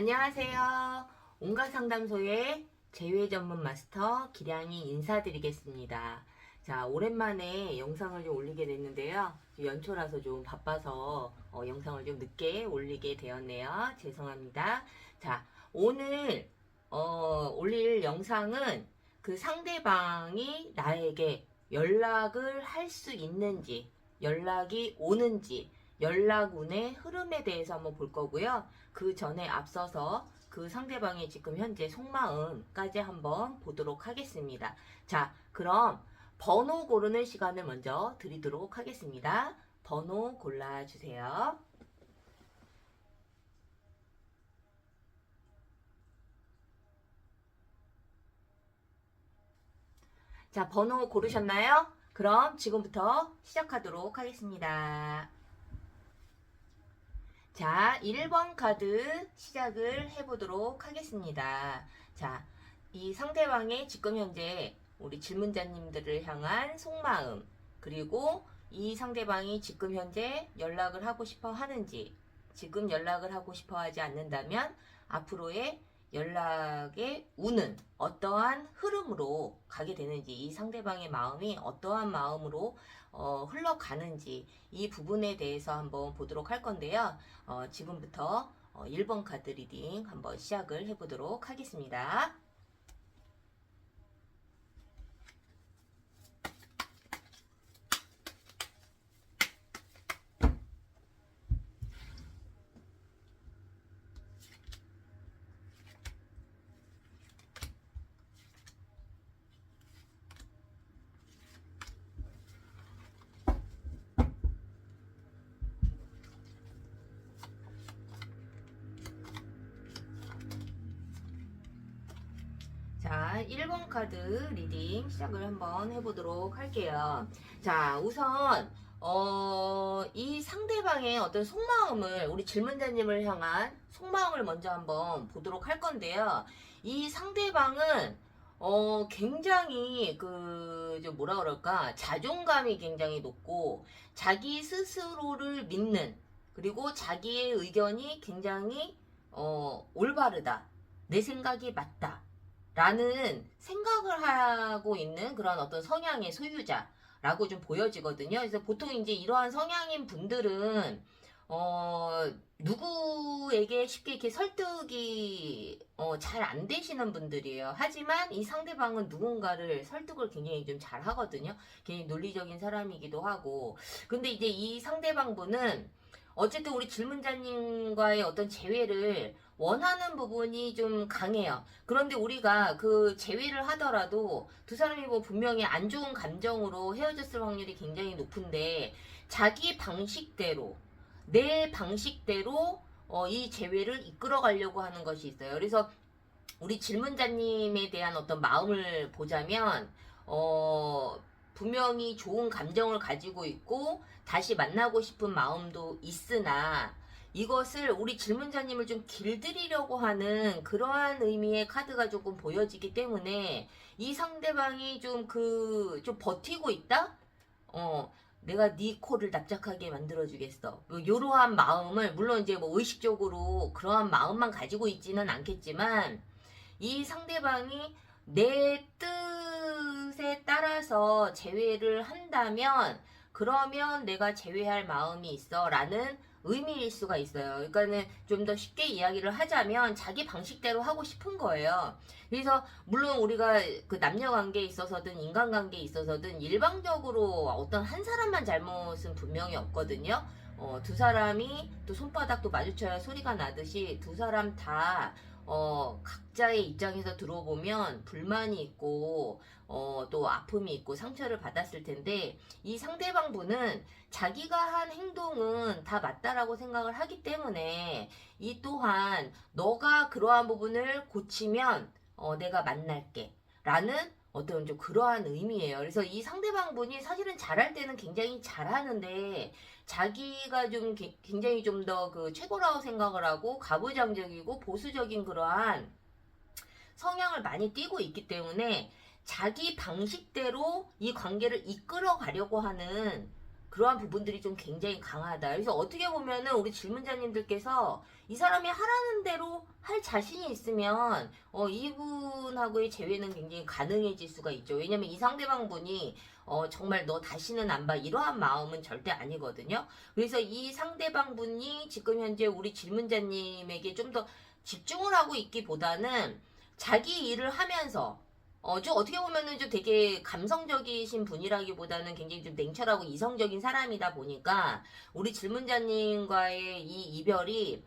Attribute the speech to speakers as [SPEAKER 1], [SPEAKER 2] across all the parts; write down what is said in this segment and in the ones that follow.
[SPEAKER 1] 안녕하세요. 온가상담소의 제외 전문 마스터 기량이 인사드리겠습니다. 자, 오랜만에 영상을 좀 올리게 됐는데요. 연초라서 좀 바빠서 영상을 좀 늦게 올리게 되었네요. 죄송합니다. 자, 오늘 올릴 영상은 그 상대방이 나에게 연락을 할 수 있는지, 연락이 오는지, 연락운의 흐름에 대해서 한번 볼 거고요. 그 전에 앞서서 그 상대방의 지금 현재 속마음까지 한번 보도록 하겠습니다. 자, 그럼 번호 고르는 시간을 먼저 드리도록 하겠습니다. 번호 골라주세요. 자, 번호 고르셨나요? 그럼 지금부터 시작하도록 하겠습니다. 자, 1번 카드 시작을 해보도록 하겠습니다. 자, 이 상대방의 지금 현재 우리 질문자님들을 향한 속마음, 그리고 이 상대방이 지금 현재 연락을 하고 싶어 하는지, 지금 연락을 하고 싶어 하지 않는다면 앞으로의 연락의 운은 어떠한 흐름으로 가게 되는지, 이 상대방의 마음이 어떠한 마음으로 흘러가는지, 이 부분에 대해서 한번 보도록 할 건데요. 지금부터 1번 카드 리딩 한번 시작을 해보도록 하겠습니다. 자, 1번 카드 리딩 시작을 한번 해보도록 할게요. 자, 우선 이 상대방의 어떤 속마음을, 우리 질문자님을 향한 속마음을 먼저 한번 보도록 할 건데요. 이 상대방은 굉장히 뭐라 그럴까, 자존감이 굉장히 높고 자기 스스로를 믿는, 그리고 자기의 의견이 굉장히 올바르다, 내 생각이 맞다 라는 생각을 하고 있는 그런 어떤 성향의 소유자라고 좀 보여지거든요. 그래서 보통 이제 이러한 성향인 분들은 누구에게 쉽게 이렇게 설득이 잘 안 되시는 분들이에요. 하지만 이 상대방은 누군가를 설득을 굉장히 좀 잘 하거든요. 굉장히 논리적인 사람이기도 하고. 근데 이제 이 상대방 분은 어쨌든 우리 질문자님과의 어떤 재회를 원하는 부분이 좀 강해요. 그런데 우리가 그 재회를 하더라도 두 사람이 뭐 분명히 안 좋은 감정으로 헤어졌을 확률이 굉장히 높은데, 자기 방식대로, 내 방식대로 이 재회를 이끌어 가려고 하는 것이 있어요. 그래서 우리 질문자님에 대한 어떤 마음을 보자면 분명히 좋은 감정을 가지고 있고 다시 만나고 싶은 마음도 있으나, 이것을 우리 질문자님을 좀 길들이려고 하는 그러한 의미의 카드가 조금 보여지기 때문에 이 상대방이 좀 버티고 있다? 내가 네 코를 납작하게 만들어주겠어. 뭐 요러한 마음을, 물론 이제 뭐 의식적으로 그러한 마음만 가지고 있지는 않겠지만, 이 상대방이 내 뜻에 따라서 제외를 한다면, 그러면 내가 제외할 마음이 있어 라는 의미일 수가 있어요. 그러니까는 좀 더 쉽게 이야기를 하자면 자기 방식대로 하고 싶은 거예요. 그래서 물론 우리가 그 남녀 관계에 있어서든 인간관계에 있어서든 일방적으로 어떤 한 사람만 잘못은 분명히 없거든요. 두 사람이 또 손바닥도 마주쳐야 소리가 나듯이 두 사람 다 각자의 입장에서 들어보면 불만이 있고, 또 아픔이 있고 상처를 받았을 텐데, 이 상대방 분은 자기가 한 행동은 다 맞다라고 생각을 하기 때문에, 이 또한 너가 그러한 부분을 고치면 내가 만날게 라는 어떤 좀 그러한 의미예요. 그래서 이 상대방 분이 사실은 잘할 때는 굉장히 잘하는데, 자기가 좀 굉장히 좀 더 그 최고라고 생각을 하고 가부장적이고 보수적인 그러한 성향을 많이 띠고 있기 때문에 자기 방식대로 이 관계를 이끌어 가려고 하는 그러한 부분들이 좀 굉장히 강하다. 그래서 어떻게 보면은 우리 질문자님들께서 이 사람이 하라는 대로 할 자신이 있으면 이분하고의 재회는 굉장히 가능해질 수가 있죠. 왜냐면 이 상대방 분이 정말 너 다시는 안 봐 이러한 마음은 절대 아니거든요. 그래서 이 상대방 분이 지금 현재 우리 질문자님에게 좀 더 집중을 하고 있기보다는 자기 일을 하면서 좀 어떻게 보면은 좀 되게 감성적이신 분이라기보다는 굉장히 좀 냉철하고 이성적인 사람이다 보니까 우리 질문자님과의 이 이별이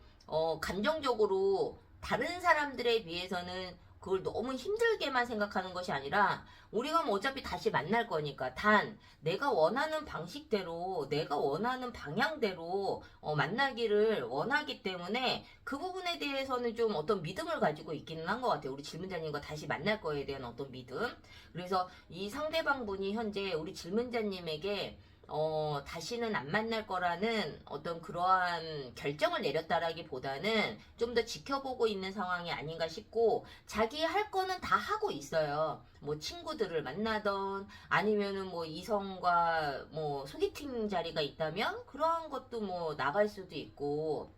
[SPEAKER 1] 감정적으로 다른 사람들에 비해서는 그걸 너무 힘들게만 생각하는 것이 아니라 우리가 뭐 어차피 다시 만날 거니까 단 내가 원하는 방식대로 내가 원하는 방향대로 만나기를 원하기 때문에 그 부분에 대해서는 좀 어떤 믿음을 가지고 있기는 한 것 같아요. 우리 질문자님과 다시 만날 거에 대한 어떤 믿음. 그래서 이 상대방 분이 현재 우리 질문자님에게 다시는 안 만날 거라는 어떤 그러한 결정을 내렸다라기보다는 좀 더 지켜보고 있는 상황이 아닌가 싶고, 자기 할 거는 다 하고 있어요. 뭐 친구들을 만나던 아니면은 뭐 이성과 뭐 소개팅 자리가 있다면 그러한 것도 뭐 나갈 수도 있고,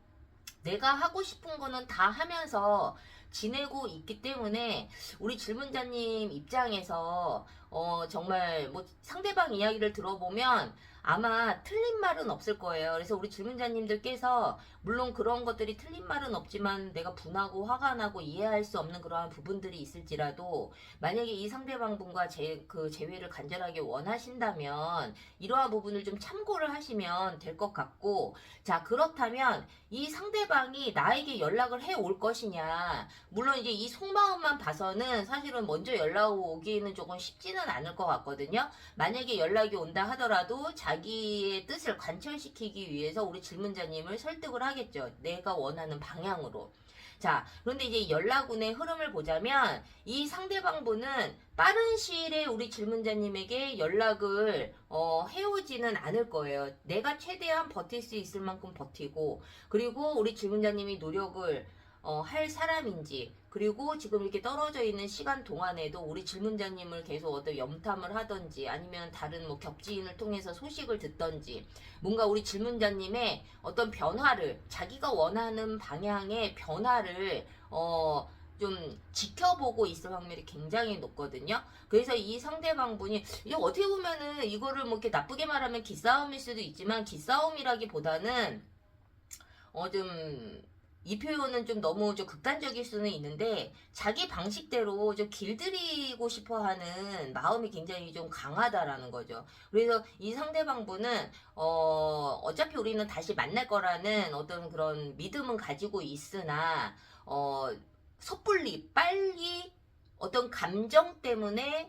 [SPEAKER 1] 내가 하고 싶은 거는 다 하면서 지내고 있기 때문에 우리 질문자님 입장에서 정말 뭐 상대방 이야기를 들어보면 아마 틀린 말은 없을 거예요. 그래서 우리 질문자님들께서 물론 그런 것들이 틀린 말은 없지만 내가 분하고 화가 나고 이해할 수 없는 그러한 부분들이 있을지라도 만약에 이 상대방 분과 그 재회를 간절하게 원하신다면 이러한 부분을 좀 참고를 하시면 될 것 같고, 자 그렇다면 이 상대방이 나에게 연락을 해 올 것이냐. 물론 이제 이 속마음만 봐서는 사실은 먼저 연락 오기는 조금 쉽지는 않을 것 같거든요. 만약에 연락이 온다 하더라도 자기의 뜻을 관철시키기 위해서 우리 질문자님을 설득을 하겠죠. 내가 원하는 방향으로. 자, 그런데 이제 연락운의 흐름을 보자면 이 상대방 분은 빠른 시일에 우리 질문자님에게 연락을 해오지는 않을 거예요. 내가 최대한 버틸 수 있을 만큼 버티고, 그리고 우리 질문자님이 노력을 할 사람인지, 그리고 지금 이렇게 떨어져 있는 시간 동안에도 우리 질문자님을 계속 어떤 염탐을 하던지 아니면 다른 뭐 겹지인을 통해서 소식을 듣던지 뭔가 우리 질문자님의 어떤 변화를, 자기가 원하는 방향의 변화를 좀 지켜보고 있을 확률이 굉장히 높거든요. 그래서 이 상대방 분이 이게 어떻게 보면은 이거를 뭐 이렇게 나쁘게 말하면 기싸움일 수도 있지만, 기싸움이라기보다는 좀 이 표현은 좀 너무 좀 극단적일 수는 있는데 자기 방식대로 좀 길들이고 싶어하는 마음이 굉장히 좀 강하다라는 거죠. 그래서 이 상대방 분은 어차피 우리는 다시 만날 거라는 어떤 그런 믿음은 가지고 있으나 섣불리 빨리 어떤 감정 때문에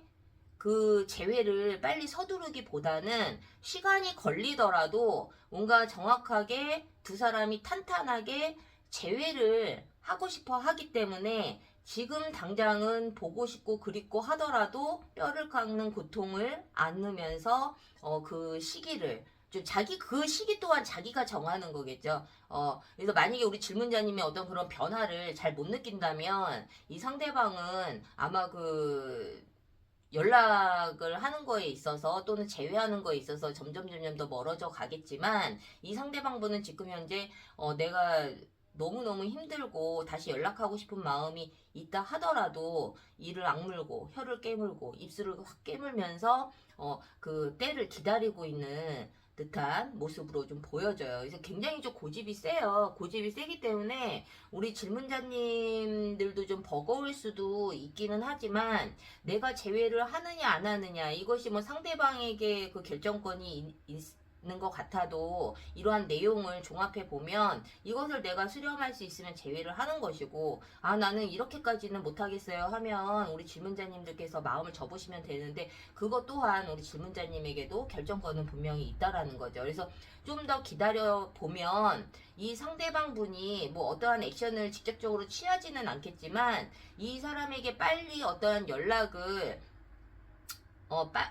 [SPEAKER 1] 그 재회를 빨리 서두르기보다는 시간이 걸리더라도 뭔가 정확하게 두 사람이 탄탄하게 재회를 하고 싶어 하기 때문에 지금 당장은 보고 싶고 그립고 하더라도 뼈를 깎는 고통을 안으면서 그 시기를 좀 자기 그 시기 또한 자기가 정하는 거겠죠. 그래서 만약에 우리 질문자님이 어떤 그런 변화를 잘 못 느낀다면 이 상대방은 아마 그 연락을 하는 거에 있어서 또는 제외하는 거에 있어서 점점 더 멀어져 가겠지만, 이 상대방 분은 지금 현재 내가 너무너무 힘들고 다시 연락하고 싶은 마음이 있다 하더라도 이를 악물고 혀를 깨물고 입술을 확 깨물면서 그 때를 기다리고 있는 듯한 모습으로 좀 보여져요. 그래서 굉장히 좀 고집이 세요. 고집이 세기 때문에 우리 질문자님들도 좀 버거울 수도 있기는 하지만, 내가 제외를 하느냐 안 하느냐 이것이 뭐 상대방에게 그 결정권이 있는 것 같아도 이러한 내용을 종합해 보면 이것을 내가 수렴할 수 있으면 제외를 하는 것이고, 아 나는 이렇게까지는 못하겠어요 하면 우리 질문자님들께서 마음을 접으시면 되는데, 그것 또한 우리 질문자님에게도 결정권은 분명히 있다라는 거죠. 그래서 좀 더 기다려 보면 이 상대방 분이 뭐 어떠한 액션을 직접적으로 취하지는 않겠지만 이 사람에게 빨리 어떠한 연락을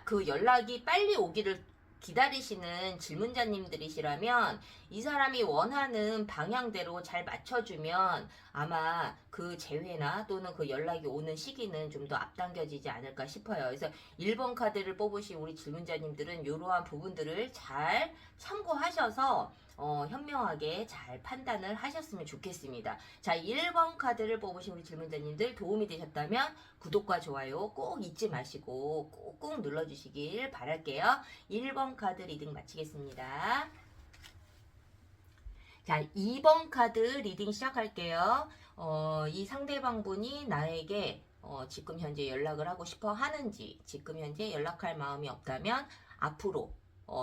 [SPEAKER 1] 그 연락이 빨리 오기를 기다리시는 질문자님들이시라면 이 사람이 원하는 방향대로 잘 맞춰주면 아마 그 재회나 또는 그 연락이 오는 시기는 좀 더 앞당겨지지 않을까 싶어요. 그래서 1번 카드를 뽑으신 우리 질문자님들은 이러한 부분들을 잘 참고하셔서 현명하게 잘 판단을 하셨으면 좋겠습니다. 자, 1번 카드를 뽑으신 우리 질문자님들 도움이 되셨다면 구독과 좋아요 꼭 잊지 마시고 꾹꾹 눌러주시길 바랄게요. 1번 카드 리딩 마치겠습니다. 자, 2번 카드 리딩 시작할게요. 이 상대방분이 나에게 지금 현재 연락을 하고 싶어 하는지, 지금 현재 연락할 마음이 없다면 앞으로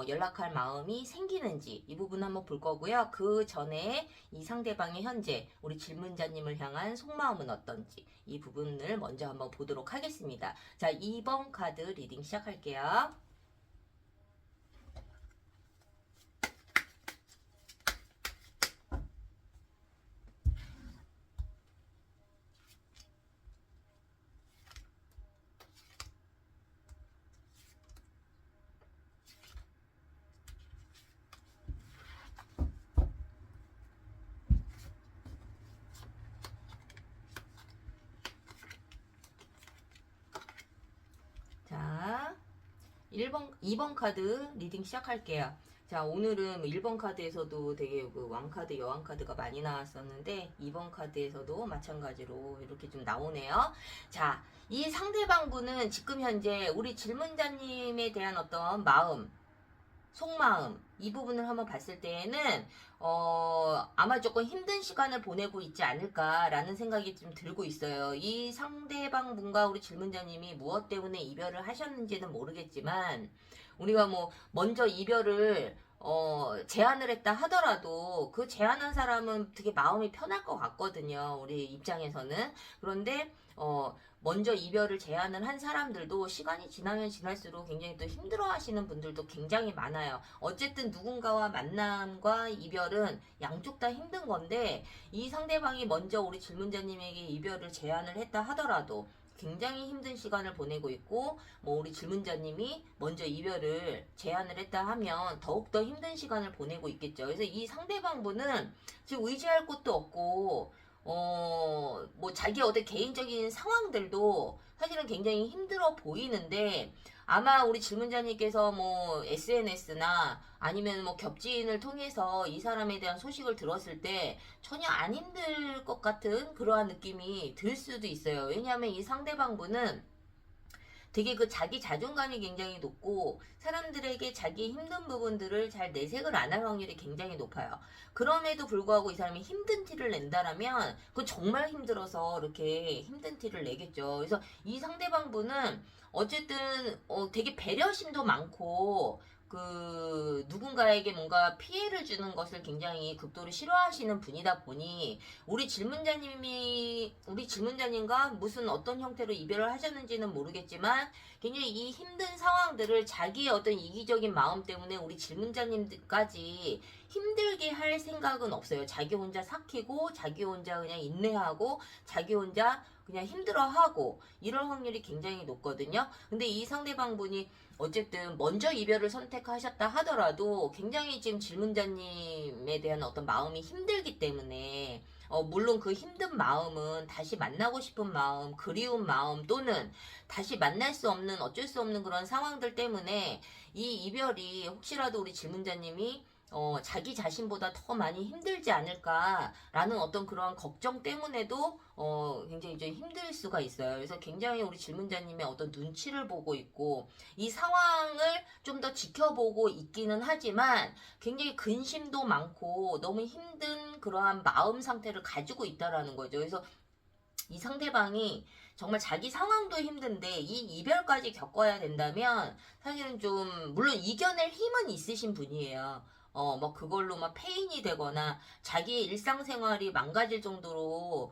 [SPEAKER 1] 연락할 마음이 생기는지 이 부분 한번 볼 거고요. 그 전에 이 상대방의 현재 우리 질문자님을 향한 속마음은 어떤지 이 부분을 먼저 한번 보도록 하겠습니다. 자, 2번 카드 리딩 시작할게요. 자, 2번 카드 리딩 시작할게요. 자, 오늘은 1번 카드에서도 되게 그 왕카드, 여왕카드가 많이 나왔었는데 2번 카드에서도 마찬가지로 이렇게 좀 나오네요. 자, 이 상대방분은 지금 현재 우리 질문자님에 대한 어떤 마음, 속마음 이 부분을 한번 봤을 때에는 아마 조금 힘든 시간을 보내고 있지 않을까라는 생각이 좀 들고 있어요. 이 상대방 분과 우리 질문자님이 무엇 때문에 이별을 하셨는지는 모르겠지만 우리가 뭐 먼저 이별을 제안을 했다 하더라도 그 제안한 사람은 되게 마음이 편할 것 같거든요. 우리 입장에서는. 그런데 먼저 이별을 제안을 한 사람들도 시간이 지나면 지날수록 굉장히 또 힘들어 하시는 분들도 굉장히 많아요. 어쨌든 누군가와 만남과 이별은 양쪽 다 힘든 건데 이 상대방이 먼저 우리 질문자님에게 이별을 제안을 했다 하더라도 굉장히 힘든 시간을 보내고 있고 뭐 우리 질문자님이 먼저 이별을 제안을 했다 하면 더욱더 힘든 시간을 보내고 있겠죠. 그래서 이 상대방분은 지금 의지할 곳도 없고 뭐 자기 어떤 개인적인 상황들도 사실은 굉장히 힘들어 보이는데 아마 우리 질문자님께서 뭐 SNS나 아니면 뭐 겹지인을 통해서 이 사람에 대한 소식을 들었을 때 전혀 안 힘들 것 같은 그러한 느낌이 들 수도 있어요. 왜냐하면 이 상대방분은 되게 그 자기 자존감이 굉장히 높고 사람들에게 자기 힘든 부분들을 잘 내색을 안 할 확률이 굉장히 높아요. 그럼에도 불구하고 이 사람이 힘든 티를 낸다라면 그건 정말 힘들어서 이렇게 힘든 티를 내겠죠. 그래서 이 상대방 분은 어쨌든 되게 배려심도 많고 그 누군가에게 뭔가 피해를 주는 것을 굉장히 극도로 싫어하시는 분이다 보니 우리 질문자님과 무슨 어떤 형태로 이별을 하셨는지는 모르겠지만 굉장히 이 힘든 상황들을 자기의 어떤 이기적인 마음 때문에 우리 질문자님까지 힘들게 할 생각은 없어요. 자기 혼자 삭히고 자기 혼자 그냥 인내하고 자기 혼자 그냥 힘들어하고 이럴 확률이 굉장히 높거든요. 근데 이 상대방 분이 어쨌든 먼저 이별을 선택하셨다 하더라도 굉장히 지금 질문자님에 대한 어떤 마음이 힘들기 때문에 물론 그 힘든 마음은 다시 만나고 싶은 마음, 그리운 마음 또는 다시 만날 수 없는 어쩔 수 없는 그런 상황들 때문에 이 이별이 혹시라도 우리 질문자님이 자기 자신보다 더 많이 힘들지 않을까라는 어떤 그런 걱정 때문에도 굉장히 좀 힘들 수가 있어요. 그래서 굉장히 우리 질문자님의 어떤 눈치를 보고 있고 이 상황을 좀 더 지켜보고 있기는 하지만 굉장히 근심도 많고 너무 힘든 그러한 마음 상태를 가지고 있다라는 거죠. 그래서 이 상대방이 정말 자기 상황도 힘든데 이 이별까지 겪어야 된다면 사실은 좀 물론 이겨낼 힘은 있으신 분이에요. 뭐 그걸로 막 페인이 되거나 자기 일상생활이 망가질 정도로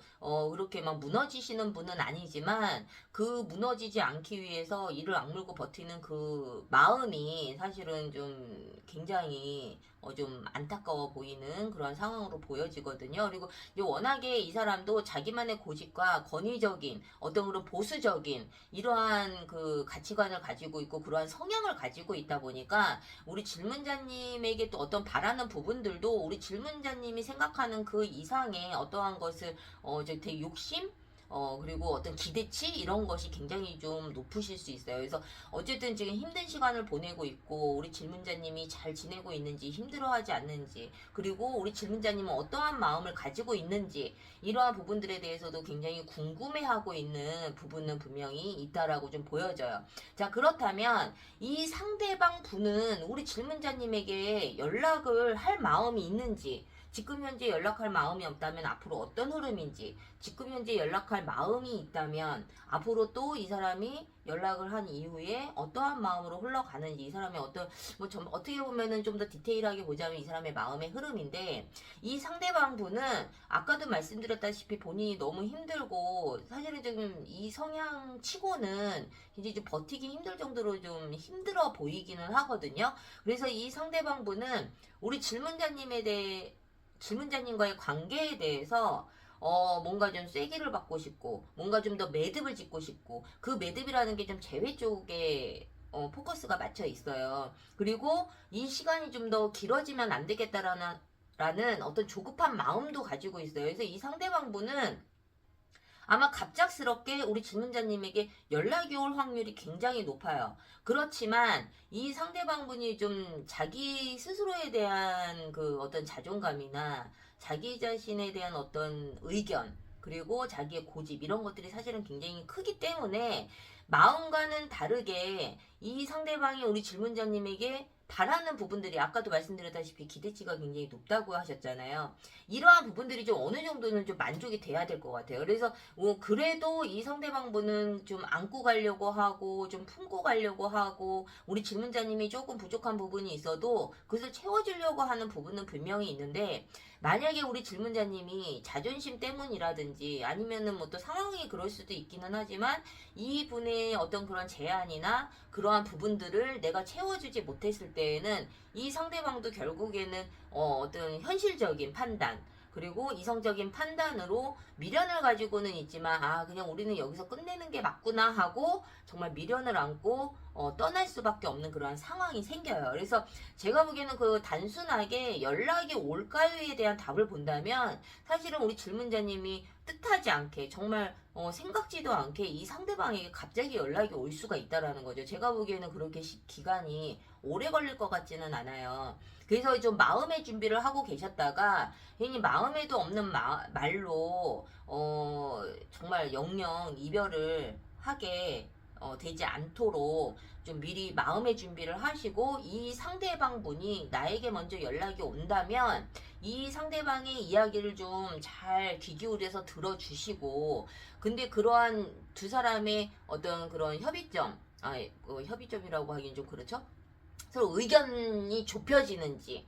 [SPEAKER 1] 그렇게 막 무너지시는 분은 아니지만 그 무너지지 않기 위해서 이를 악물고 버티는 그 마음이 사실은 좀 굉장히 좀 안타까워 보이는 그런 상황으로 보여지거든요. 그리고 이제 워낙에 이 사람도 자기만의 고집과 권위적인 어떤 그런 보수적인 이러한 그 가치관을 가지고 있고 그러한 성향을 가지고 있다 보니까 우리 질문자님에게 또 어떤 바라는 부분들도 우리 질문자님이 생각하는 그 이상의 어떠한 것을 되게 욕심 그리고 어떤 기대치 이런 것이 굉장히 좀 높으실 수 있어요. 그래서 어쨌든 지금 힘든 시간을 보내고 있고 우리 질문자님이 잘 지내고 있는지 힘들어하지 않는지 그리고 우리 질문자님은 어떠한 마음을 가지고 있는지 이러한 부분들에 대해서도 굉장히 궁금해하고 있는 부분은 분명히 있다라고 좀 보여져요. 자, 그렇다면 이 상대방 분은 우리 질문자님에게 연락을 할 마음이 있는지 지금 현재 연락할 마음이 없다면 앞으로 어떤 흐름인지 지금 현재 연락할 마음이 있다면 앞으로 또 이 사람이 연락을 한 이후에 어떠한 마음으로 흘러가는지 이 사람의 어떤 좀 어떻게 보면은 좀 더 디테일하게 보자면 이 사람의 마음의 흐름인데 이 상대방 분은 아까도 말씀드렸다시피 본인이 너무 힘들고 사실은 지금 이 성향 치고는 이제 좀 버티기 힘들 정도로 좀 힘들어 보이기는 하거든요. 그래서 이 상대방 분은 우리 질문자님과의 관계에 대해서 뭔가 좀 쐐기를 받고 싶고 뭔가 좀 더 매듭을 짓고 싶고 그 매듭이라는 게 좀 재회 쪽에 포커스가 맞춰 있어요. 그리고 이 시간이 좀 더 길어지면 안 되겠다라는 어떤 조급한 마음도 가지고 있어요. 그래서 이 상대방 분은 아마 갑작스럽게 우리 질문자님에게 연락이 올 확률이 굉장히 높아요. 그렇지만 이 상대방 분이 좀 자기 스스로에 대한 그 어떤 자존감이나 자기 자신에 대한 어떤 의견 그리고 자기의 고집 이런 것들이 사실은 굉장히 크기 때문에 마음과는 다르게 이 상대방이 우리 질문자님에게 바라는 부분들이 아까도 말씀드렸다시피 기대치가 굉장히 높다고 하셨잖아요. 이러한 부분들이 좀 어느 정도는 좀 만족이 돼야 될 것 같아요. 그래서 그래도 이 상대방분은 좀 안고 가려고 하고 좀 품고 가려고 하고 우리 질문자님이 조금 부족한 부분이 있어도 그것을 채워주려고 하는 부분은 분명히 있는데 만약에 우리 질문자님이 자존심 때문이라든지 아니면은 뭐 또 상황이 그럴 수도 있기는 하지만 이분의 어떤 그런 제안이나 그러한 부분들을 내가 채워주지 못했을 때에는 이 상대방도 결국에는 어떤 현실적인 판단 그리고 이성적인 판단으로 미련을 가지고는 있지만 그냥 우리는 여기서 끝내는 게 맞구나 하고 정말 미련을 안고 떠날 수밖에 없는 그러한 상황이 생겨요. 그래서 제가 보기에는 그 단순하게 연락이 올까요에 대한 답을 본다면 사실은 우리 질문자님이 뜻하지 않게 정말 생각지도 않게 이 상대방에게 갑자기 연락이 올 수가 있다라는 거죠. 제가 보기에는 그렇게 기간이 오래 걸릴 것 같지는 않아요. 그래서 좀 마음의 준비를 하고 계셨다가 괜히 마음에도 없는 말로 정말 영영 이별을 하게 되지 않도록 좀 미리 마음의 준비를 하시고 이 상대방 분이 나에게 먼저 연락이 온다면 이 상대방의 이야기를 좀 잘 귀 기울여서 들어주시고 근데 그러한 두 사람의 어떤 그런 협의점 협의점이라고 하긴 좀 그렇죠? 서로 의견이 좁혀지는지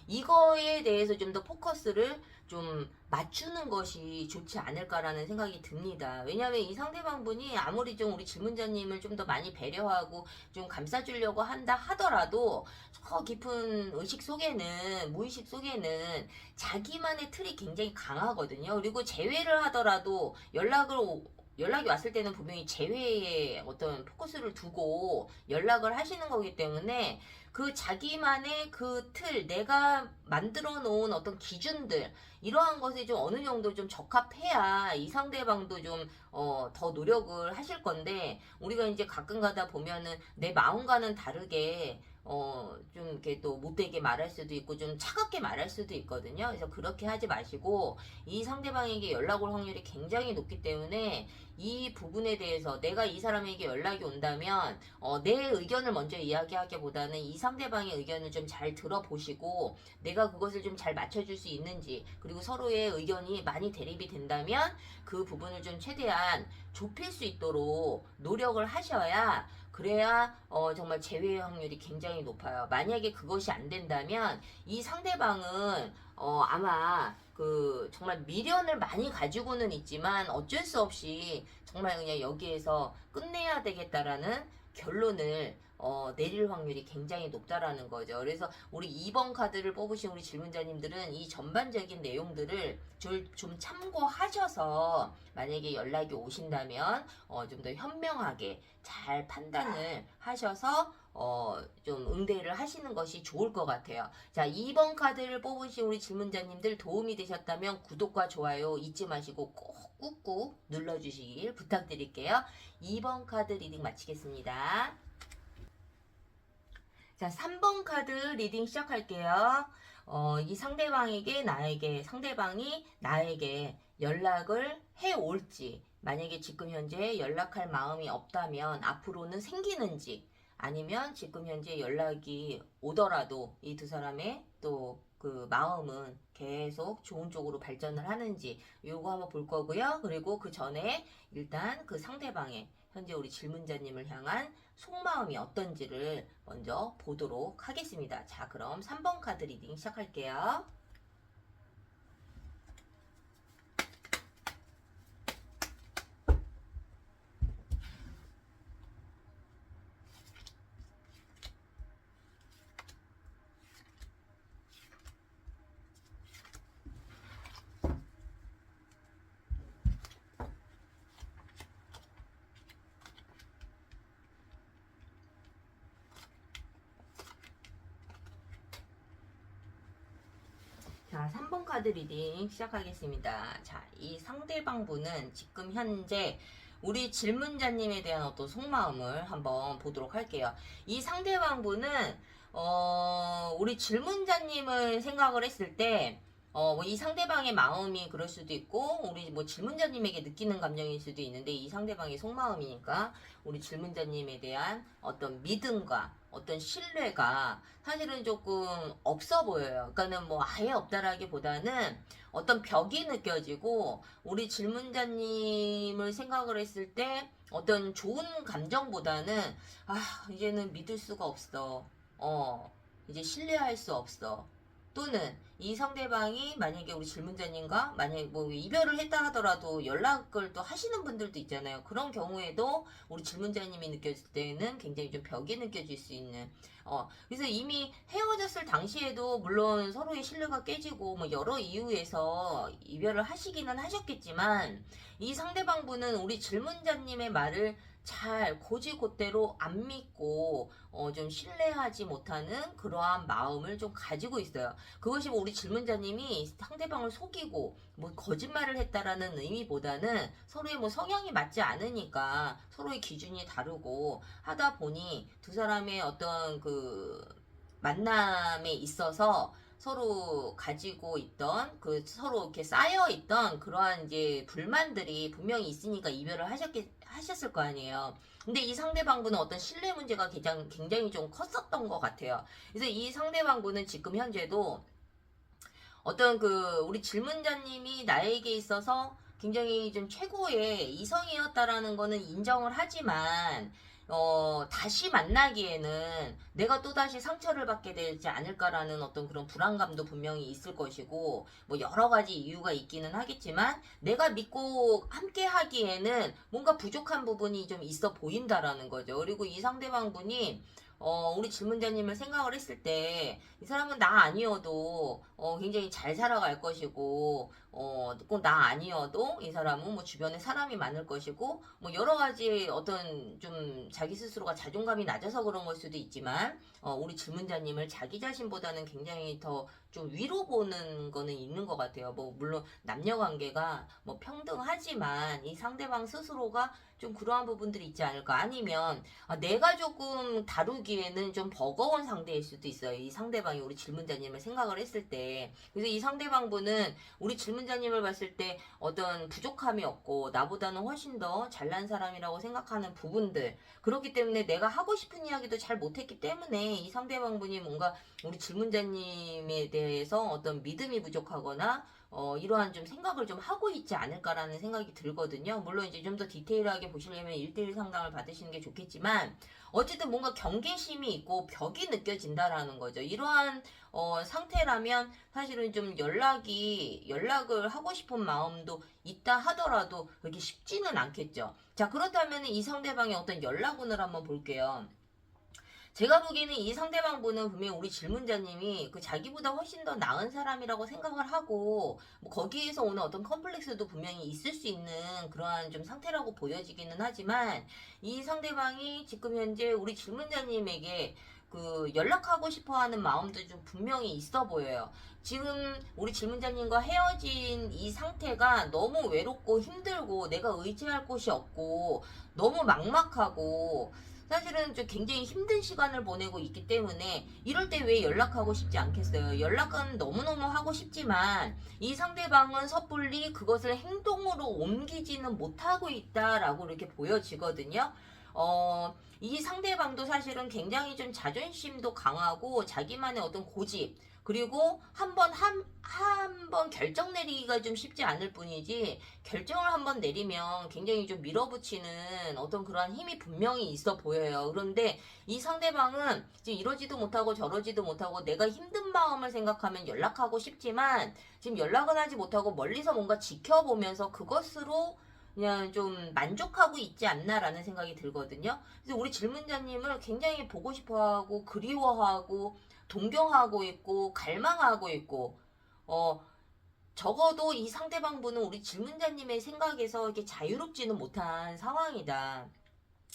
[SPEAKER 1] 이거에 대해서 좀 더 포커스를 좀 맞추는 것이 좋지 않을까라는 생각이 듭니다. 왜냐하면 이 상대방분이 아무리 좀 우리 질문자님을 좀 더 많이 배려하고 좀 감싸주려고 한다 하더라도 저 깊은 의식 속에는 무의식 속에는 자기만의 틀이 굉장히 강하거든요. 그리고 재회를 하더라도 연락이 왔을 때는 분명히 재회에 어떤 포커스를 두고 연락을 하시는 거기 때문에 그 자기만의 그 틀, 내가 만들어 놓은 어떤 기준들, 이러한 것에 좀 어느 정도 좀 적합해야 이 상대방도 좀, 더 노력을 하실 건데, 우리가 이제 가끔 가다 보면은 내 마음과는 다르게, 좀 이렇게 또 못되게 말할 수도 있고 좀 차갑게 말할 수도 있거든요. 그래서 그렇게 하지 마시고 이 상대방에게 연락 올 확률이 굉장히 높기 때문에 이 부분에 대해서 내가 이 사람에게 연락이 온다면 내 의견을 먼저 이야기하기보다는 이 상대방의 의견을 좀 잘 들어보시고 내가 그것을 좀 잘 맞춰줄 수 있는지 그리고 서로의 의견이 많이 대립이 된다면 그 부분을 좀 최대한 좁힐 수 있도록 노력을 하셔야 그래야 정말 재회 확률이 굉장히 높아요. 만약에 그것이 안 된다면 이 상대방은 아마 그 정말 미련을 많이 가지고는 있지만 어쩔 수 없이 정말 그냥 여기에서 끝내야 되겠다라는 결론을 내릴 확률이 굉장히 높다라는 거죠. 그래서 우리 2번 카드를 뽑으신 우리 질문자님들은 이 전반적인 내용들을 좀 참고하셔서 만약에 연락이 오신다면 좀 더 현명하게 잘 판단을 하셔서 좀 응대를 하시는 것이 좋을 것 같아요. 자, 2번 카드를 뽑으신 우리 질문자님들 도움이 되셨다면 구독과 좋아요 잊지 마시고 꼭 꾹꾹 눌러주시길 부탁드릴게요. 2번 카드 리딩 마치겠습니다. 자, 3번 카드 리딩 시작할게요. 이 상대방이 나에게 연락을 해올지, 만약에 지금 현재 연락할 마음이 없다면 앞으로는 생기는지, 아니면 지금 현재 연락이 오더라도 이 두 사람의 또 그 마음은 계속 좋은 쪽으로 발전을 하는지, 요거 한번 볼 거고요. 그리고 그 전에 일단 그 상대방의 현재 우리 질문자님을 향한 속마음이 어떤지를 먼저 보도록 하겠습니다. 자, 그럼 3번 카드 리딩 시작할게요. 자, 3번 카드 리딩 시작하겠습니다. 자, 이 상대방 분은 지금 현재 우리 질문자님에 대한 어떤 속마음을 한번 보도록 할게요. 이 상대방 분은 우리 질문자님을 생각을 했을 때 이 상대방의 마음이 그럴 수도 있고 우리 뭐 질문자님에게 느끼는 감정일 수도 있는데, 이 상대방의 속마음이니까 우리 질문자님에 대한 어떤 믿음과 어떤 신뢰가 사실은 조금 없어 보여요. 그러니까는 뭐 아예 없다라기보다는 어떤 벽이 느껴지고, 우리 질문자님을 생각을 했을 때 어떤 좋은 감정보다는 이제는 믿을 수가 없어. 이제 신뢰할 수 없어. 또는 이 상대방이 만약에 우리 질문자님과 만약에 뭐 이별을 했다 하더라도 연락을 또 하시는 분들도 있잖아요. 그런 경우에도 우리 질문자님이 느꼈을 때는 굉장히 좀 벽이 느껴질 수 있는, 그래서 이미 헤어졌을 당시에도 물론 서로의 신뢰가 깨지고 뭐 여러 이유에서 이별을 하시기는 하셨겠지만, 이 상대방 분은 우리 질문자님의 말을 잘 고지곳대로 안 믿고 좀 신뢰하지 못하는 그러한 마음을 좀 가지고 있어요. 그것이 뭐 우리 질문자님이 상대방을 속이고 뭐 거짓말을 했다라는 의미보다는 서로의 뭐 성향이 맞지 않으니까 서로의 기준이 다르고 하다 보니 두 사람의 어떤 그 만남에 있어서 서로 가지고 있던 그 서로 이렇게 쌓여 있던 그러한 이제 불만들이 분명히 있으니까 이별을 하셨을 거 아니에요. 근데 이 상대방분은 어떤 신뢰 문제가 굉장히 좀 컸었던 것 같아요. 그래서 이 상대방분은 지금 현재도 어떤 그 우리 질문자님이 나에게 있어서 굉장히 좀 최고의 이성이었다라는 거는 인정을 하지만, 다시 만나기에는 내가 또다시 상처를 받게 되지 않을까라는 어떤 그런 불안감도 분명히 있을 것이고, 뭐 여러 가지 이유가 있기는 하겠지만, 내가 믿고 함께 하기에는 뭔가 부족한 부분이 좀 있어 보인다라는 거죠. 그리고 이 상대방 분이 우리 질문자님을 생각을 했을 때 이 사람은 나 아니어도 굉장히 잘 살아갈 것이고, 꼭 나 아니어도 이 사람은 뭐 주변에 사람이 많을 것이고, 뭐 여러 가지 어떤 좀 자기 스스로가 자존감이 낮아서 그런 걸 수도 있지만, 우리 질문자님을 자기 자신보다는 굉장히 더 좀 위로 보는 거는 있는 것 같아요. 뭐 물론 남녀 관계가 뭐 평등하지만 이 상대방 스스로가 좀 그러한 부분들이 있지 않을까. 아니면 내가 조금 다루기에는 좀 버거운 상대일 수도 있어요. 이 상대방이 우리 질문자님을 생각을 했을 때. 그래서 이 상대방분은 우리 질문자님을 봤을 때 어떤 부족함이 없고 나보다는 훨씬 더 잘난 사람이라고 생각하는 부분들, 그렇기 때문에 내가 하고 싶은 이야기도 잘 못했기 때문에 이 상대방분이 뭔가 우리 질문자님에 대해서 어떤 믿음이 부족하거나 이러한 좀 생각을 좀 하고 있지 않을까라는 생각이 들거든요. 물론 이제 좀 더 디테일하게 보시려면 1대1 상담을 받으시는 게 좋겠지만, 어쨌든 뭔가 경계심이 있고 벽이 느껴진다라는 거죠. 이러한 상태라면 사실은 좀 연락을 하고 싶은 마음도 있다 하더라도 그렇게 쉽지는 않겠죠. 자, 그렇다면 이 상대방의 어떤 연락운을 한번 볼게요. 제가 보기에는 이 상대방 분은 분명히 우리 질문자님이 그 자기보다 훨씬 더 나은 사람이라고 생각을 하고, 뭐 거기에서 오는 어떤 컴플렉스도 분명히 있을 수 있는 그러한 좀 상태라고 보여지기는 하지만, 이 상대방이 지금 현재 우리 질문자님에게 그 연락하고 싶어 하는 마음도 좀 분명히 있어 보여요. 지금 우리 질문자님과 헤어진 이 상태가 너무 외롭고 힘들고 내가 의지할 곳이 없고 너무 막막하고 사실은 좀 굉장히 힘든 시간을 보내고 있기 때문에 이럴 때 왜 연락하고 싶지 않겠어요. 연락은 너무너무 하고 싶지만 이 상대방은 섣불리 그것을 행동으로 옮기지는 못하고 있다라고 이렇게 보여지거든요. 이 상대방도 사실은 굉장히 좀 자존심도 강하고 자기만의 어떤 고집, 그리고 한 번 결정 내리기가 좀 쉽지 않을 뿐이지, 결정을 한 번 내리면 굉장히 좀 밀어붙이는 어떤 그러한 힘이 분명히 있어 보여요. 그런데 이 상대방은 지금 이러지도 못하고 저러지도 못하고 내가 힘든 마음을 생각하면 연락하고 싶지만 지금 연락은 하지 못하고 멀리서 뭔가 지켜보면서 그것으로 그냥 좀 만족하고 있지 않나라는 생각이 들거든요. 그래서 우리 질문자님을 굉장히 보고 싶어하고 그리워하고 동경하고 있고 갈망하고 있고, 적어도 이 상대방 분은 우리 질문자님의 생각에서 이렇게 자유롭지는 못한 상황이다.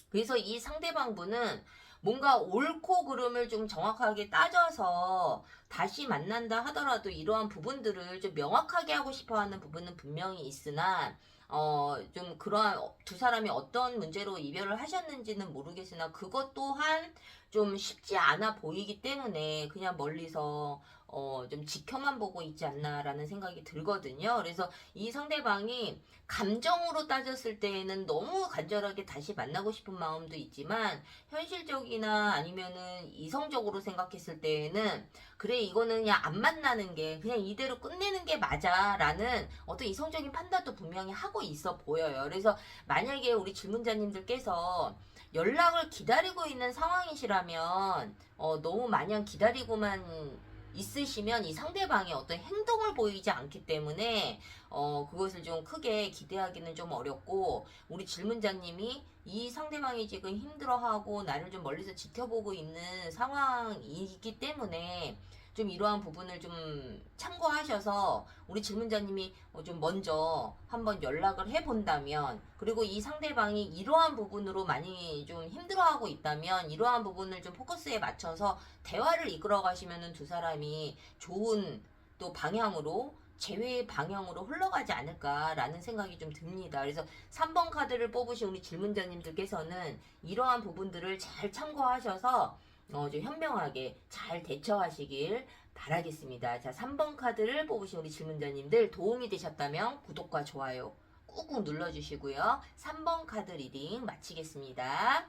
[SPEAKER 1] 그래서 이 상대방 분은 뭔가 옳고 그름을 좀 정확하게 따져서 다시 만난다 하더라도 이러한 부분들을 좀 명확하게 하고 싶어 하는 부분은 분명히 있으나, 좀 그러한 두 사람이 어떤 문제로 이별을 하셨는지는 모르겠으나 그것 또한 좀 쉽지 않아 보이기 때문에 그냥 멀리서 좀 지켜만 보고 있지 않나라는 생각이 들거든요. 그래서 이 상대방이 감정으로 따졌을 때에는 너무 간절하게 다시 만나고 싶은 마음도 있지만, 현실적이나 아니면은 이성적으로 생각했을 때에는 그래 이거는 그냥 안 만나는 게 그냥 이대로 끝내는 게 맞아라는 어떤 이성적인 판단도 분명히 하고 있어 보여요. 그래서 만약에 우리 질문자님들께서 연락을 기다리고 있는 상황이시라면 너무 마냥 기다리고만 있으시면 이 상대방의 어떤 행동을 보이지 않기 때문에 그것을 좀 크게 기대하기는 좀 어렵고, 우리 질문자님이 이 상대방이 지금 힘들어하고 나를 좀 멀리서 지켜보고 있는 상황이기 때문에 좀 이러한 부분을 좀 참고하셔서 우리 질문자님이 좀 먼저 한번 연락을 해본다면, 그리고 이 상대방이 이러한 부분으로 많이 좀 힘들어하고 있다면 이러한 부분을 좀 포커스에 맞춰서 대화를 이끌어 가시면은 두 사람이 좋은 또 방향으로, 재회의 방향으로 흘러가지 않을까라는 생각이 좀 듭니다. 그래서 3번 카드를 뽑으신 우리 질문자님들께서는 이러한 부분들을 잘 참고하셔서 좀 현명하게 잘 대처하시길 바라겠습니다. 자, 3번 카드를 뽑으신 우리 질문자님들 도움이 되셨다면 구독과 좋아요 꾹꾹 눌러주시고요. 3번 카드 리딩 마치겠습니다.